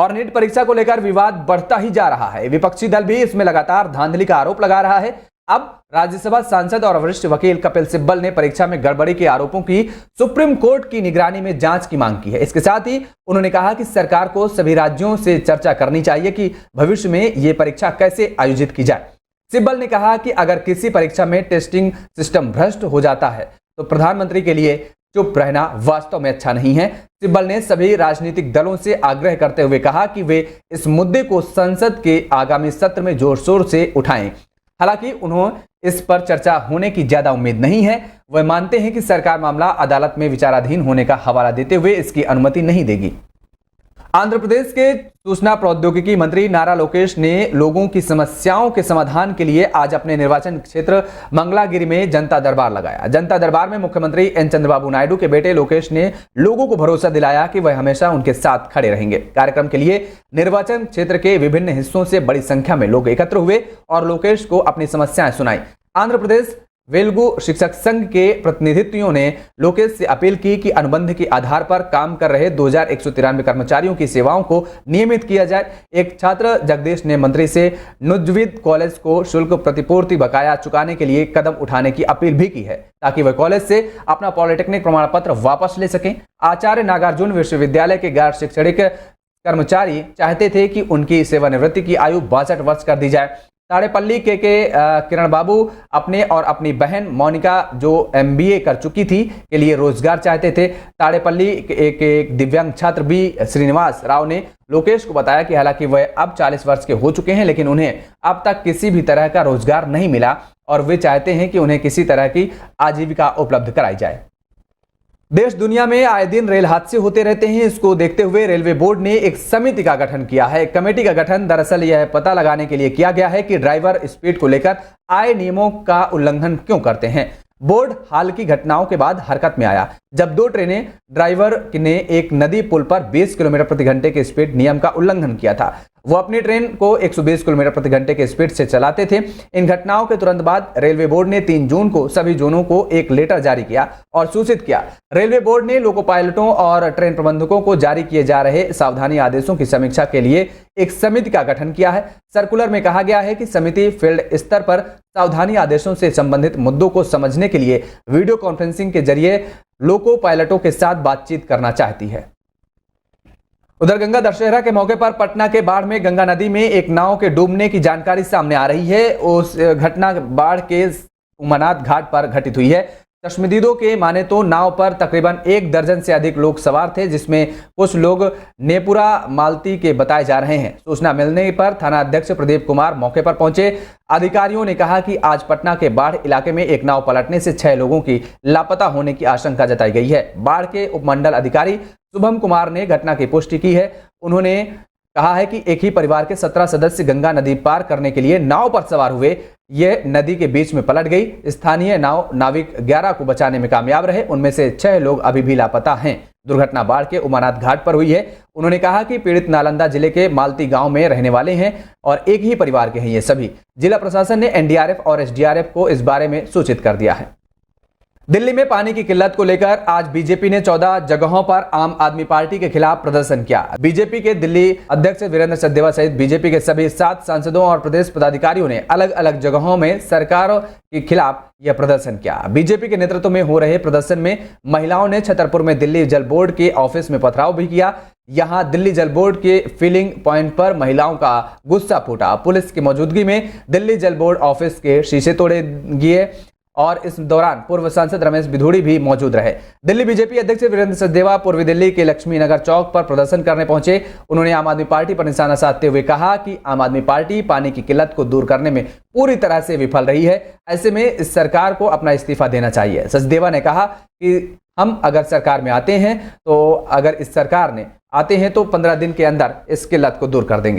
और नीट परीक्षा को लेकर विवाद बढ़ता ही जा रहा है। विपक्षी दल भी इसमें लगातार धांधली का आरोप लगा रहा है। अब राज्यसभा सांसद और वरिष्ठ वकील कपिल सिब्बल ने परीक्षा में गड़बड़ी के आरोपों की सुप्रीम कोर्ट की निगरानी में जांच की मांग की है। इसके साथ ही उन्होंने कहा कि सरकार को सभी राज्यों से चर्चा करनी चाहिए कि भविष्य में ये परीक्षा कैसे आयोजित की जाए। सिब्बल ने कहा कि अगर किसी परीक्षा में टेस्टिंग सिस्टम भ्रष्ट हो जाता है तो प्रधानमंत्री के लिए चुप रहना वास्तव में अच्छा नहीं है। सिब्बल ने सभी राजनीतिक दलों से आग्रह करते हुए कहा कि वे इस मुद्दे को संसद के आगामी सत्र में जोर शोर से उठाएं। हालांकि उन्हें इस पर चर्चा होने की ज्यादा उम्मीद नहीं है। वह मानते हैं कि सरकार मामला अदालत में विचाराधीन होने का हवाला देते हुए इसकी अनुमति नहीं देगी। आंध्र प्रदेश के सूचना प्रौद्योगिकी मंत्री नारा लोकेश ने लोगों की समस्याओं के समाधान के लिए आज अपने निर्वाचन क्षेत्र मंगलागिरी में जनता दरबार लगाया। जनता दरबार में मुख्यमंत्री एन चंद्रबाबू नायडू के बेटे लोकेश ने लोगों को भरोसा दिलाया कि वह हमेशा उनके साथ खड़े रहेंगे। कार्यक्रम के लिए निर्वाचन क्षेत्र के विभिन्न हिस्सों से बड़ी संख्या में लोग एकत्र हुए और लोकेश को अपनी समस्याएं सुनाई। आंध्र प्रदेश वेलगु शिक्षक संघ के प्रतिनिधियों ने लोकेश से अपील की कि अनुबंध के आधार पर काम कर रहे 2193 कर्मचारियों की सेवाओं को नियमित किया जाए। एक छात्र जगदीश ने मंत्री से नुजविद कॉलेज को शुल्क प्रतिपूर्ति बकाया चुकाने के लिए कदम उठाने की अपील भी की है ताकि वह कॉलेज से अपना पॉलिटेक्निक प्रमाण पत्र वापस ले सकें। आचार्य नागार्जुन विश्वविद्यालय के गैर शैक्षणिक कर्मचारी चाहते थे कि उनकी सेवानिवृत्ति की आयु 62 वर्ष कर दी जाए। ताड़ेपल्ली के किरण बाबू अपने और अपनी बहन मोनिका जो MBA कर चुकी थी के लिए रोजगार चाहते थे। ताड़ेपल्ली के एक दिव्यांग छात्र भी श्रीनिवास राव ने लोकेश को बताया कि हालांकि वह अब 40 वर्ष के हो चुके हैं लेकिन उन्हें अब तक किसी भी तरह का रोजगार नहीं मिला और वे चाहते हैं कि उन्हें किसी तरह की आजीविका उपलब्ध कराई जाए। देश दुनिया में आए दिन रेल हादसे होते रहते हैं। इसको देखते हुए रेलवे बोर्ड ने एक समिति का गठन किया है। कमेटी का गठन दरअसल यह पता लगाने के लिए किया गया है कि ड्राइवर स्पीड को लेकर आए नियमों का उल्लंघन क्यों करते हैं। बोर्ड हाल की घटनाओं के बाद हरकत में आया जब 2 ट्रेनें ड्राइवर ने एक नदी पुल पर 20 किलोमीटर प्रति घंटे के स्पीड नियम का उल्लंघन किया था। वो अपनी ट्रेन को 120 किलोमीटर प्रति घंटे के स्पीड से चलाते थे। इन घटनाओं के तुरंत बाद रेलवे बोर्ड ने 3 जून को सभी जोनों को एक लेटर जारी किया और सूचित किया। रेलवे बोर्ड ने लोको पायलटों और ट्रेन प्रबंधकों को जारी किए जा रहे सावधानी आदेशों की समीक्षा के लिए एक समिति का गठन किया है। सर्कुलर में कहा गया है कि समिति फील्ड स्तर पर सावधानी आदेशों से संबंधित मुद्दों को समझने के लिए वीडियो कॉन्फ्रेंसिंग के जरिए लोको पायलटों के साथ बातचीत करना चाहती है। उधर गंगा दशहरा के मौके पर पटना के बाढ़ में गंगा नदी में एक नाव के डूबने की जानकारी सामने आ रही है। उस घटना बाढ़ के उमनाथ घाट पर घटित हुई है। चश्मदीदों के माने तो नाव पर तकरीबन 1 दर्जन से अधिक लोग सवार थे जिसमें कुछ लोग नेपुरा मालती के बताए जा रहे हैं। सूचना मिलने पर थाना अध्यक्ष प्रदीप कुमार मौके पर पहुंचे। अधिकारियों ने कहा कि आज पटना के बाढ़ इलाके में एक नाव पलटने से 6 लोगों की लापता होने की आशंका जताई गई है। बाढ़ के उपमंडल अधिकारी शुभम कुमार ने घटना की पुष्टि की है। उन्होंने कहा है कि एक ही परिवार के 17 सदस्य गंगा नदी पार करने के लिए नाव पर सवार हुए। यह नदी के बीच में पलट गई। स्थानीय नाविक 11 को बचाने में कामयाब रहे। उनमें से 6 लोग अभी भी लापता हैं। दुर्घटना बाढ़ के उमानाथ घाट पर हुई है। उन्होंने कहा कि पीड़ित नालंदा जिले के मालती गांव में रहने वाले हैं और एक ही परिवार के हैं ये सभी। जिला प्रशासन ने NDRF और SDRF को इस बारे में सूचित कर दिया है। दिल्ली में पानी की किल्लत को लेकर आज बीजेपी ने 14 जगहों पर आम आदमी पार्टी के खिलाफ प्रदर्शन किया। बीजेपी के दिल्ली अध्यक्ष वीरेंद्र सचदेवा सहित बीजेपी के सभी 7 सांसदों और प्रदेश पदाधिकारियों ने अलग अलग जगहों में सरकार के खिलाफ यह प्रदर्शन किया। बीजेपी के नेतृत्व में हो रहे प्रदर्शन में महिलाओं ने छतरपुर में दिल्ली जल बोर्ड के ऑफिस में पथराव भी किया। यहां दिल्ली जल बोर्ड के फिलिंग पॉइंट पर महिलाओं का गुस्सा फूटा। पुलिस की मौजूदगी में दिल्ली जल बोर्ड ऑफिस के शीशे तोड़े गए और इस दौरान पूर्व सांसद रमेश बिधूड़ी भी मौजूद रहे। दिल्ली बीजेपी अध्यक्ष वीरेंद्र सचदेवा पूर्वी दिल्ली के लक्ष्मी नगर चौक पर प्रदर्शन करने पहुंचे। उन्होंने आम आदमी पार्टी पर निशाना साधते हुए कहा कि आम आदमी पार्टी पानी की किल्लत को दूर करने में पूरी तरह से विफल रही है। ऐसे में इस सरकार को अपना इस्तीफा देना चाहिए। सचदेवा ने कहा कि हम अगर सरकार में आते हैं तो 15 दिन के अंदर इस किल्लत को दूर कर देंगे।